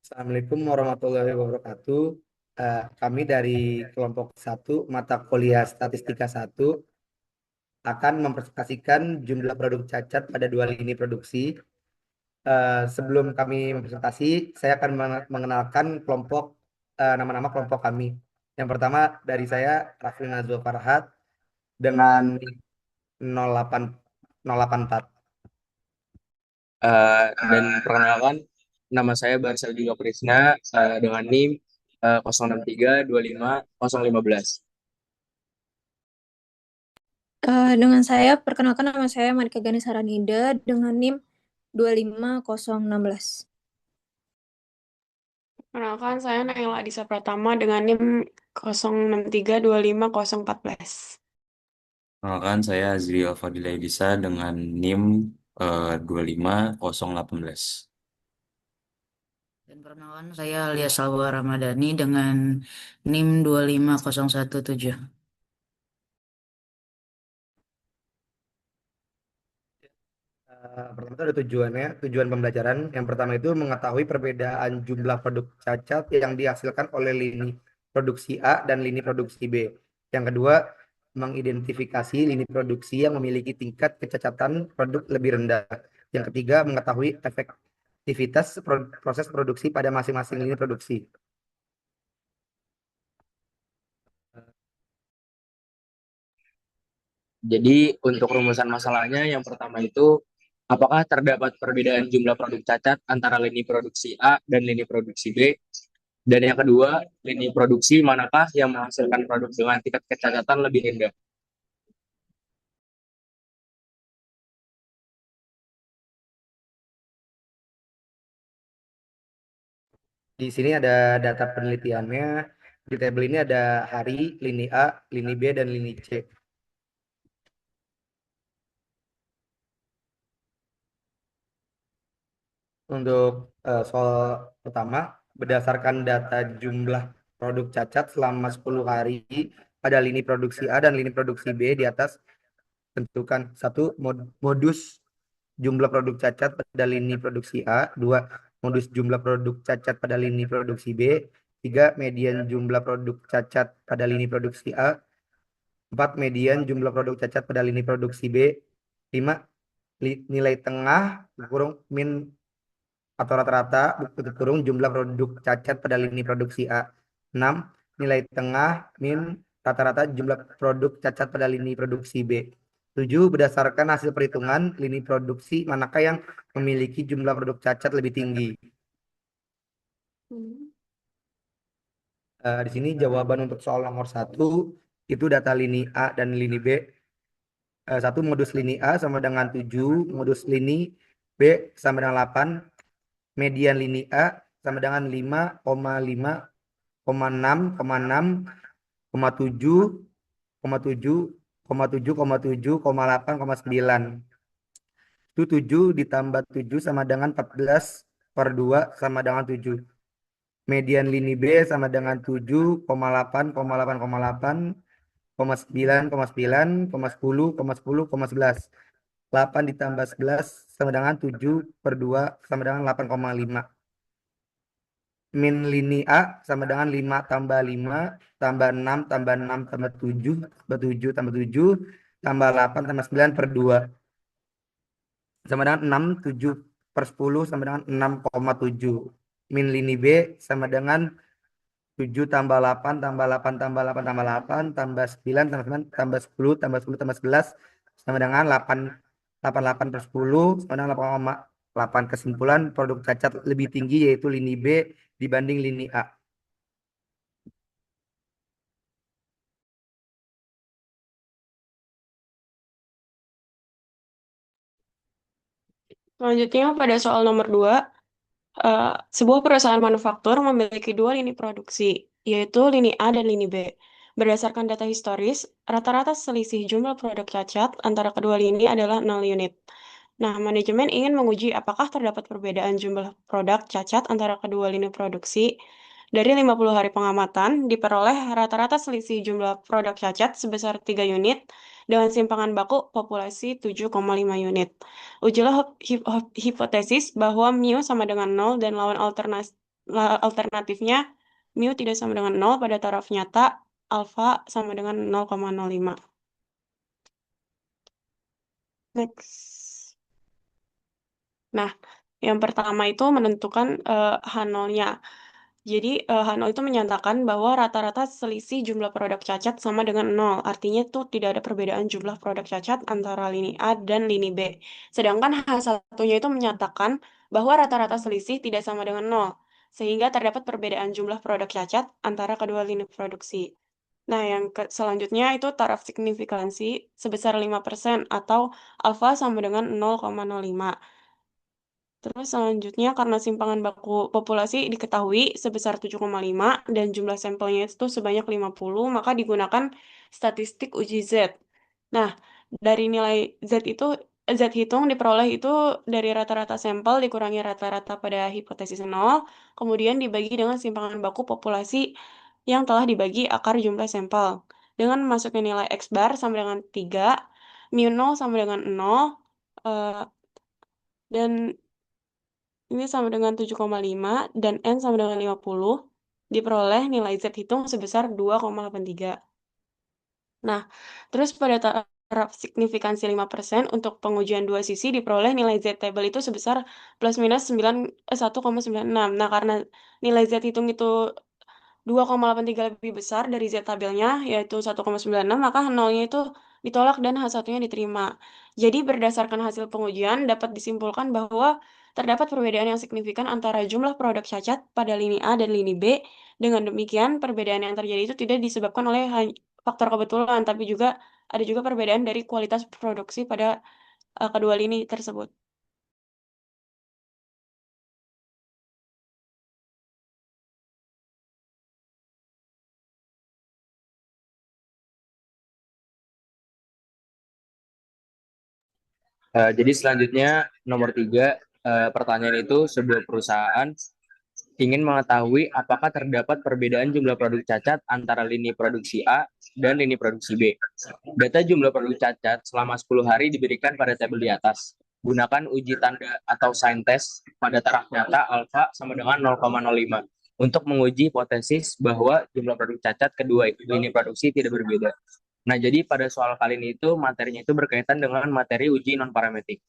Assalamualaikum warahmatullahi wabarakatuh. Kami dari kelompok satu mata kuliah Statistika satu akan mempresentasikan jumlah produk cacat pada dua lini produksi. Sebelum kami mempresentasi, saya akan mengenalkan nama-nama kelompok kami. Yang pertama dari saya, Raffi Nazwa Farhat dengan 08 084. Dan perkenalkan, nama saya Barsel Juga Krisna dengan NIM 063250515. Dengan saya, perkenalkan nama saya Marika Gani Saranida dengan NIM 25016. Perkenalkan, saya Naila Adisa Pratama dengan NIM 063250414. Perkenalkan, saya Azriel Fadila Idisa dengan NIM 25018. Dan perkenalkan saya Alia Salwa Ramadhani dengan NIM 25017. Pertama itu ada tujuannya, tujuan pembelajaran. Yang pertama itu mengetahui perbedaan jumlah produk cacat yang dihasilkan oleh lini produksi A dan lini produksi B. Yang kedua, mengidentifikasi lini produksi yang memiliki tingkat kecacatan produk lebih rendah. Yang ketiga, mengetahui efektivitas proses produksi pada masing-masing lini produksi. Jadi untuk rumusan masalahnya yang pertama itu apakah terdapat perbedaan jumlah produk cacat antara lini produksi A dan lini produksi B? Dan yang kedua, lini produksi manakah yang menghasilkan produk dengan tingkat kecacatan lebih rendah? Di sini ada data penelitiannya. Di tabel ini ada hari, lini A, lini B, dan lini C. Untuk soal pertama, berdasarkan data jumlah produk cacat selama 10 hari pada lini produksi A dan lini produksi B di atas, tentukan satu modus jumlah produk cacat pada lini produksi A, dua modus jumlah produk cacat pada lini produksi B, tiga median jumlah produk cacat pada lini produksi A, empat median jumlah produk cacat pada lini produksi B, lima nilai tengah kurung min atau rata-rata tutup kurung jumlah produk cacat pada lini produksi A. 6. Nilai tengah min rata-rata jumlah produk cacat pada lini produksi B. 7. Berdasarkan hasil perhitungan lini produksi manakah yang memiliki jumlah produk cacat lebih tinggi. Di sini jawaban untuk soal nomor 1 itu data lini A dan lini B. Satu modus lini A sama dengan 7, modus lini B sama dengan 8, median lini A sama dengan 5,5, 6, 6, 7, 7, 7, 7, 8, 9. Itu 7 ditambah 7 sama dengan 14 per 2 sama dengan 7. Median lini B sama dengan 7,8, 8, 8, 9, 9, 10, 10, 11. 8 ditambah 11 sama dengan 7 per 2 sama dengan 8,5. Min lini A sama dengan 5 tambah 5 tambah 6 tambah 6 tambah 7 tambah 7 tambah 7 tambah 8 tambah 9 per 2 sama dengan 6, 7 per 10 sama dengan 6,7. Min lini B sama dengan 7 tambah 8 tambah 8 tambah 8 tambah 8 tambah 9 tambah 9 tambah 10 tambah 10 tambah 11 sama dengan 8, 8 per 10 sama dengan 8,8. Kesimpulan produk cacat lebih tinggi yaitu lini B dibanding lini A. Selanjutnya pada soal nomor 2, sebuah perusahaan manufaktur memiliki dua lini produksi, yaitu lini A dan lini B. Berdasarkan data historis, rata-rata selisih jumlah produk cacat antara kedua lini adalah 0 unit. Nah, manajemen ingin menguji apakah terdapat perbedaan jumlah produk cacat antara kedua lini produksi. Dari 50 hari pengamatan, diperoleh rata-rata selisih jumlah produk cacat sebesar 3 unit dengan simpangan baku populasi 7,5 unit. Ujilah hipotesis bahwa mu sama dengan 0 dan lawan alternatifnya mu tidak sama dengan 0 pada taraf nyata, alfa sama dengan 0,05. Next. Nah, yang pertama itu menentukan H0-nya. Jadi H0 itu menyatakan bahwa rata-rata selisih jumlah produk cacat sama dengan 0. Artinya tuh tidak ada perbedaan jumlah produk cacat antara lini A dan lini B. Sedangkan H1-nya itu menyatakan bahwa rata-rata selisih tidak sama dengan 0. Sehingga terdapat perbedaan jumlah produk cacat antara kedua lini produksi. Nah, yang selanjutnya itu taraf signifikansi sebesar 5% atau alfa sama dengan 0,05. Terus selanjutnya karena simpangan baku populasi diketahui sebesar 7,5 dan jumlah sampelnya itu sebanyak 50, maka digunakan statistik uji Z. Nah, dari nilai Z itu Z hitung diperoleh itu dari rata-rata sampel dikurangi rata-rata pada hipotesis 0, kemudian dibagi dengan simpangan baku populasi yang telah dibagi akar jumlah sampel. Dengan masuknya nilai X bar sama dengan 3, mu 0 sama dengan 0, eh, dan ini sama dengan 7,5 dan N sama dengan 50, diperoleh nilai Z hitung sebesar 2,83. Nah, terus pada taraf signifikansi 5% untuk pengujian dua sisi diperoleh nilai Z table itu sebesar plus minus 1,96. Nah, karena nilai Z hitung itu 2,83 lebih besar dari Z tabelnya, yaitu 1,96, maka nolnya itu ditolak dan H1-nya diterima. Jadi berdasarkan hasil pengujian dapat disimpulkan bahwa terdapat perbedaan yang signifikan antara jumlah produk cacat pada lini A dan lini B. Dengan demikian, perbedaan yang terjadi itu tidak disebabkan oleh faktor kebetulan, tapi juga ada juga perbedaan dari kualitas produksi pada kedua lini tersebut. Jadi selanjutnya nomor 3, pertanyaan itu sebuah perusahaan ingin mengetahui apakah terdapat perbedaan jumlah produk cacat antara lini produksi A dan lini produksi B. Data jumlah produk cacat selama 10 hari diberikan pada tabel di atas. Gunakan uji tanda atau sign test pada taraf nyata alfa sama dengan 0,05 untuk menguji hipotesis bahwa jumlah produk cacat kedua lini produksi tidak berbeda. Nah, jadi pada soal kali ini itu materinya itu berkaitan dengan materi uji non-parametrik.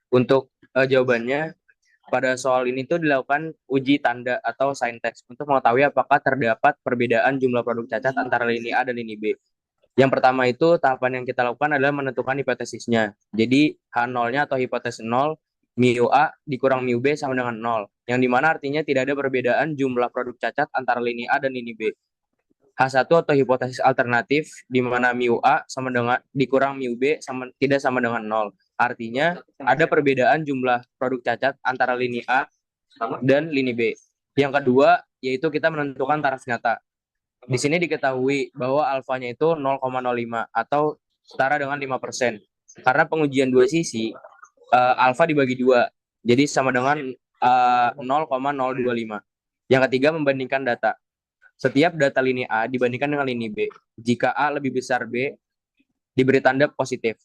Untuk jawabannya, pada soal ini tuh dilakukan uji tanda atau sign test untuk mengetahui apakah terdapat perbedaan jumlah produk cacat antara lini A dan lini B. Yang pertama itu tahapan yang kita lakukan adalah menentukan hipotesisnya. Jadi H0-nya atau hipotesis 0, mu A dikurang mu B sama dengan 0. Yang dimana artinya tidak ada perbedaan jumlah produk cacat antara lini A dan lini B. H1 atau hipotesis alternatif di mana mu A sama dengan dikurang mu B tidak sama dengan 0. Artinya ada perbedaan jumlah produk cacat antara lini A dan lini B. Yang kedua yaitu kita menentukan taraf nyata. Di sini diketahui bahwa alfanya itu 0,05 atau setara dengan 5%. Karena pengujian dua sisi, alfa dibagi 2. Jadi sama dengan 0,025. Yang ketiga membandingkan data. Setiap data lini A dibandingkan dengan lini B. Jika A lebih besar B, diberi tanda positif.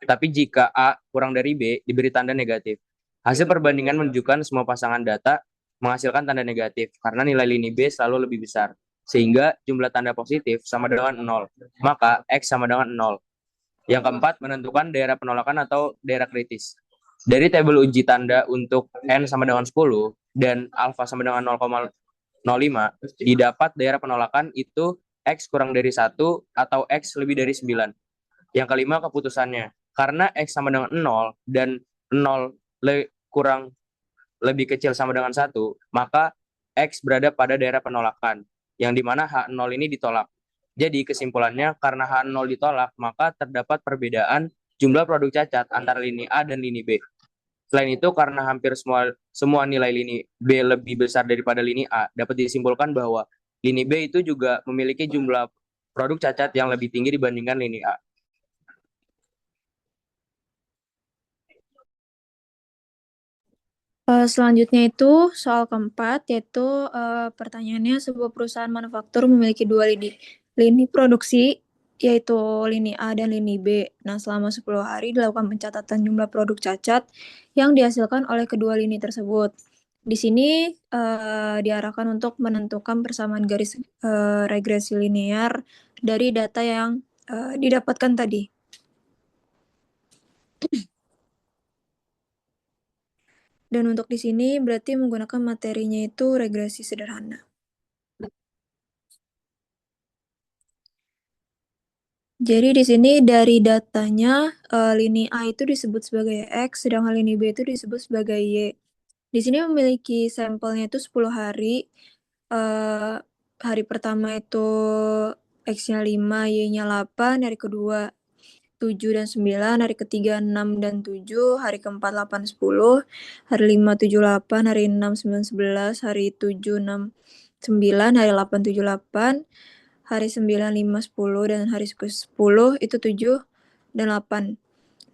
Tapi jika A kurang dari B, diberi tanda negatif. Hasil perbandingan menunjukkan semua pasangan data menghasilkan tanda negatif karena nilai lini B selalu lebih besar. Sehingga jumlah tanda positif sama dengan 0. Maka X sama dengan 0. Yang keempat, menentukan daerah penolakan atau daerah kritis. Dari tabel uji tanda untuk N sama dengan 10 dan alfa sama dengan 0,05, didapat daerah penolakan itu X kurang dari 1 atau X lebih dari 9. Yang kelima, keputusannya. Karena X sama dengan 0 dan 0 kurang lebih kecil sama dengan 1, maka X berada pada daerah penolakan, yang dimana H0 ini ditolak. Jadi kesimpulannya, karena H0 ditolak, maka terdapat perbedaan jumlah produk cacat antara lini A dan lini B. Selain itu, karena hampir semua nilai lini B lebih besar daripada lini A, dapat disimpulkan bahwa lini B itu juga memiliki jumlah produk cacat yang lebih tinggi dibandingkan lini A. Selanjutnya itu soal keempat, yaitu pertanyaannya sebuah perusahaan manufaktur memiliki dua lini produksi, yaitu lini A dan lini B. Nah, selama 10 hari dilakukan pencatatan jumlah produk cacat yang dihasilkan oleh kedua lini tersebut. Di sini diarahkan untuk menentukan persamaan garis regresi linear dari data yang didapatkan tadi. Dan untuk di sini berarti menggunakan materinya itu regresi sederhana. Jadi di sini dari datanya lini A itu disebut sebagai X, sedangkan lini B itu disebut sebagai Y. Di sini memiliki sampelnya itu 10 hari. Hari pertama itu X-nya 5, Y-nya 8, hari kedua 7 dan 9, hari ketiga 6 dan 7, hari keempat 8, 10, hari 5, 7, 8, hari 6, 9, 11, hari 7, 6, 9, hari 8, 7, 8, hari 9, 5, 10, dan hari 10 itu 7 dan 8.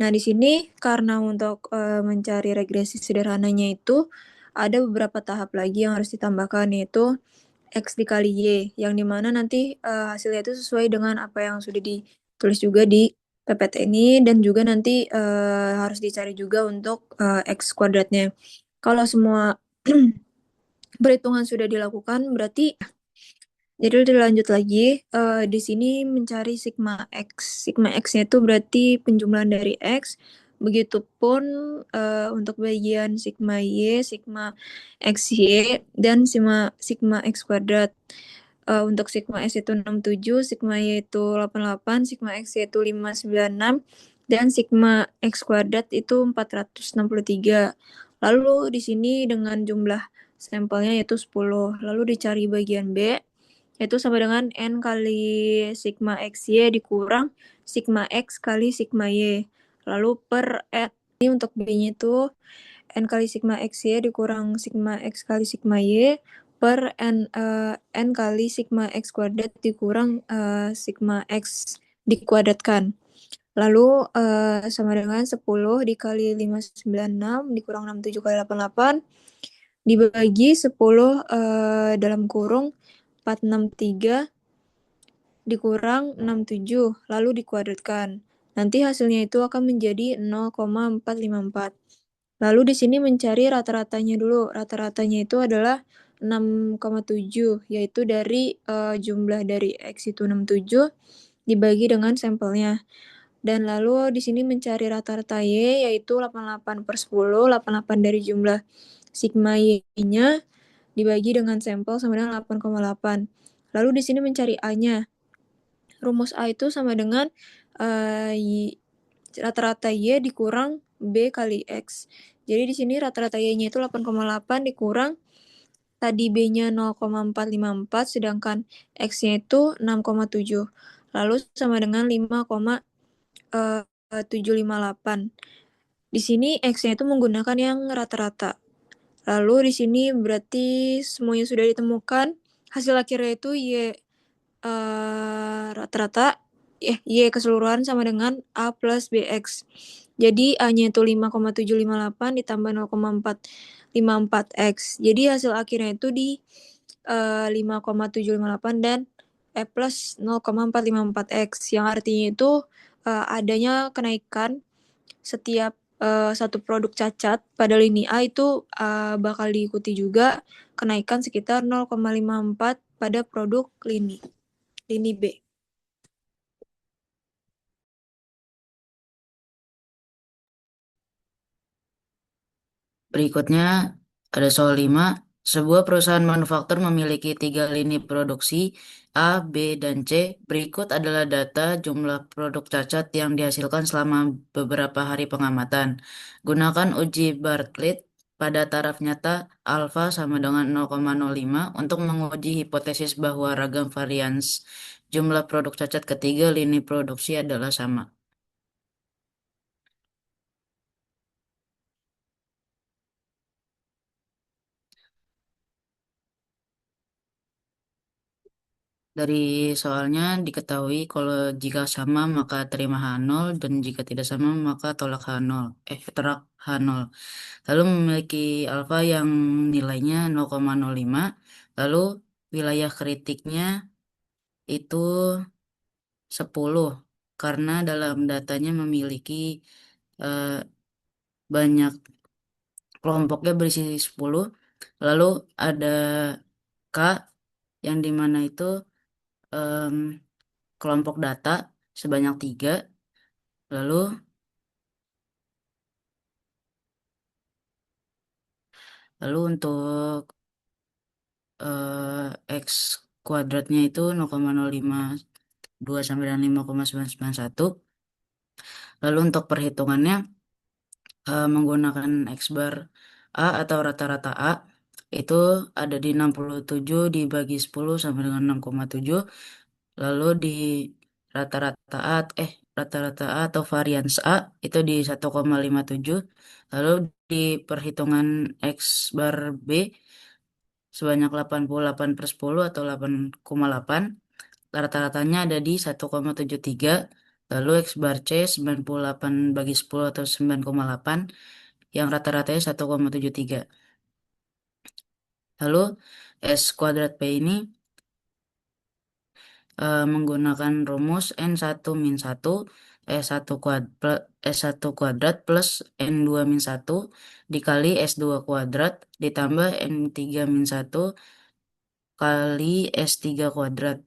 Nah, di sini karena untuk mencari regresi sederhananya itu ada beberapa tahap lagi yang harus ditambahkan, yaitu X dikali Y, yang dimana nanti hasilnya itu sesuai dengan apa yang sudah ditulis juga di PPT ini, dan juga nanti harus dicari juga untuk X kuadratnya. Kalau semua perhitungan sudah dilakukan, berarti jadi dilanjut lagi, di sini mencari sigma X. Sigma X-nya itu berarti penjumlahan dari X. Begitupun untuk bagian sigma Y, sigma XY, dan sigma X kuadrat. Untuk sigma S itu 67, sigma Y itu 88, sigma X itu 596, dan sigma X kuadrat itu 463. Lalu di sini dengan jumlah sampelnya yaitu 10. Lalu dicari bagian B, yaitu sama dengan N kali sigma XY dikurang sigma X kali sigma Y. Lalu per N, ini untuk B-nya itu N kali sigma XY dikurang sigma X kali sigma Y per N kali sigma X kuadrat dikurang sigma X dikuadratkan. Lalu sama dengan 10 dikali 596 dikurang 67 kali 88 dibagi 10 dalam kurung 463 dikurang 67 lalu dikuadratkan. Nanti hasilnya itu akan menjadi 0,454. Lalu di sini mencari rata-ratanya dulu. Rata-ratanya itu adalah 6,7, yaitu dari jumlah dari X itu 67 dibagi dengan sampelnya. Dan lalu di sini mencari rata-rata Y, yaitu 88 per 10, 88 dari jumlah sigma Y-nya dibagi dengan sampel sama dengan 8,8. Lalu di sini mencari A-nya. Rumus A itu sama dengan rata-rata Y dikurang B kali X. Jadi di sini rata-rata Y-nya itu 8,8 dikurang tadi B-nya 0,454 sedangkan X-nya itu 6,7. Lalu sama dengan 5,758. Di sini X-nya itu menggunakan yang rata-rata. Lalu di sini berarti semuanya sudah ditemukan. Hasil akhirnya itu Y rata-rata Y keseluruhan sama dengan A plus BX. Jadi A-nya itu 5,758 ditambah 0,454X. Jadi hasil akhirnya itu di 5,758 dan E plus 0,454X. Yang artinya itu adanya kenaikan setiap satu produk cacat pada lini A itu bakal diikuti juga kenaikan sekitar 0,54 pada produk lini B. Berikutnya ada soal 5. Sebuah perusahaan manufaktur memiliki 3 lini produksi A, B, dan C. Berikut adalah data jumlah produk cacat yang dihasilkan selama beberapa hari pengamatan. Gunakan uji Bartlett pada taraf nyata alfa sama dengan 0,05 untuk menguji hipotesis bahwa ragam varians jumlah produk cacat ketiga lini produksi adalah sama. Dari soalnya diketahui kalau jika sama maka terima H0 dan jika tidak sama maka tolak H0. Lalu memiliki alfa yang nilainya 0,05. Lalu wilayah kritiknya itu 10 karena dalam datanya memiliki eh, banyak kelompoknya berisi 10. Lalu ada K yang dimana itu em, kelompok data sebanyak 3. Lalu lalu untuk X kuadratnya itu 0,052 sampai dengan 5,991. Lalu untuk perhitungannya menggunakan X bar A atau rata-rata A itu ada di 67 dibagi 10 sama dengan 6,7. Lalu di rata-rata A rata-rata A atau varians A itu di 1,57. Lalu di perhitungan X bar B sebanyak 88/10 atau 8,8. Rata-ratanya ada di 1,73. Lalu X bar C 98 bagi 10 atau 9,8 yang rata-ratanya 1,73. Lalu S kuadrat P ini menggunakan rumus N1 min 1 S1 kuadrat plus N2 min 1 dikali S2 kuadrat ditambah N3 min 1 kali S3 kuadrat.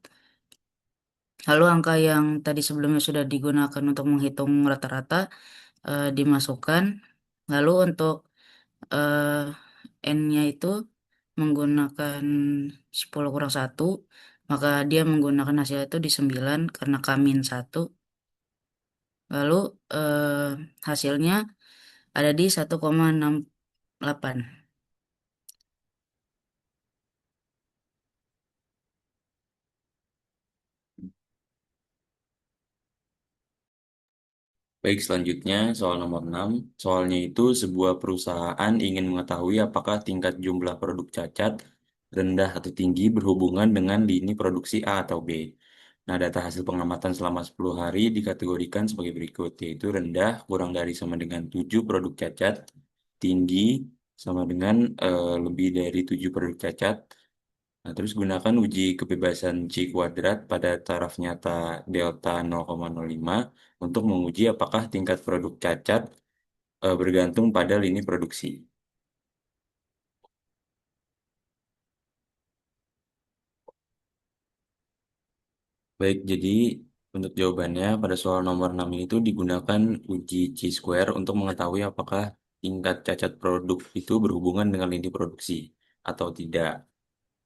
Lalu angka yang tadi sebelumnya sudah digunakan untuk menghitung rata-rata dimasukkan. Lalu untuk N-nya itu menggunakan 10 kurang 1, maka dia menggunakan hasil itu di 9 karena K-1. Lalu hasilnya ada di 1,68. Baik, selanjutnya soal nomor 6. Soalnya itu sebuah perusahaan ingin mengetahui apakah tingkat jumlah produk cacat rendah atau tinggi berhubungan dengan lini produksi A atau B. Nah, data hasil pengamatan selama 10 hari dikategorikan sebagai berikut, yaitu rendah kurang dari sama dengan 7 produk cacat, tinggi sama dengan lebih dari 7 produk cacat. Nah, terus gunakan uji kebebasan C kuadrat pada taraf nyata delta 0,05 untuk menguji apakah tingkat produk cacat bergantung pada lini produksi. Baik, jadi untuk jawabannya pada soal nomor 6 itu digunakan uji C-square untuk mengetahui apakah tingkat cacat produk itu berhubungan dengan lini produksi atau tidak.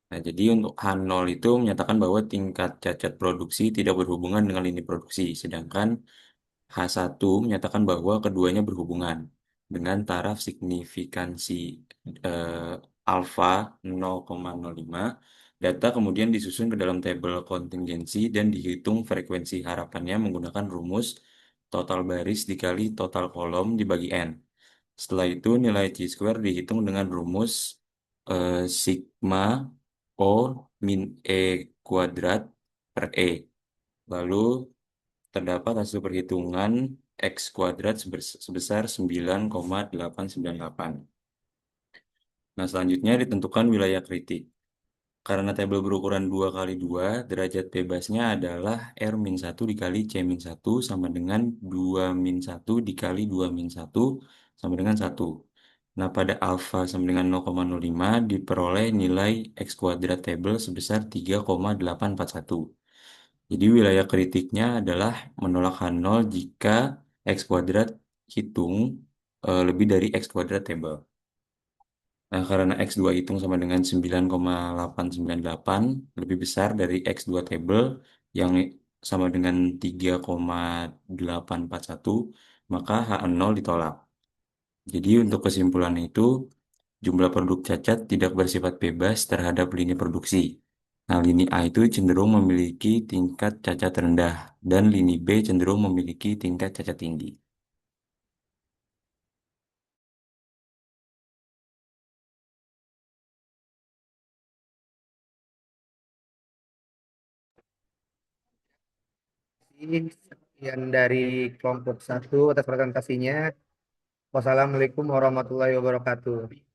Nah, jadi untuk H0 itu menyatakan bahwa tingkat cacat produksi tidak berhubungan dengan lini produksi, sedangkan H1 menyatakan bahwa keduanya berhubungan dengan taraf signifikansi alfa 0,05. Data kemudian disusun ke dalam tabel kontingensi dan dihitung frekuensi harapannya menggunakan rumus total baris dikali total kolom dibagi N. Setelah itu nilai chi-square dihitung dengan rumus sigma O min E kuadrat per E. Lalu terdapat hasil perhitungan X kuadrat sebesar 9,898. Nah, selanjutnya ditentukan wilayah kritik. Karena tabel berukuran 2 kali 2, derajat bebasnya adalah R-1 dikali C-1 sama dengan 2-1 dikali 2-1 sama dengan 1. Nah, pada alfa sama dengan 0,05 diperoleh nilai X kuadrat tabel sebesar 3,841. Jadi wilayah kritiknya adalah menolak H0 jika X kuadrat hitung lebih dari X kuadrat tabel. Nah, karena X2 hitung sama dengan 9,898 lebih besar dari X2 table yang sama dengan 3,841, maka H0 ditolak. Jadi untuk kesimpulan itu, jumlah produk cacat tidak bersifat bebas terhadap lini produksi. Nah, lini A itu cenderung memiliki tingkat cacat rendah dan lini B cenderung memiliki tingkat cacat tinggi. Sekian dari kelompok 1 atas presentasinya. Wassalamualaikum warahmatullahi wabarakatuh.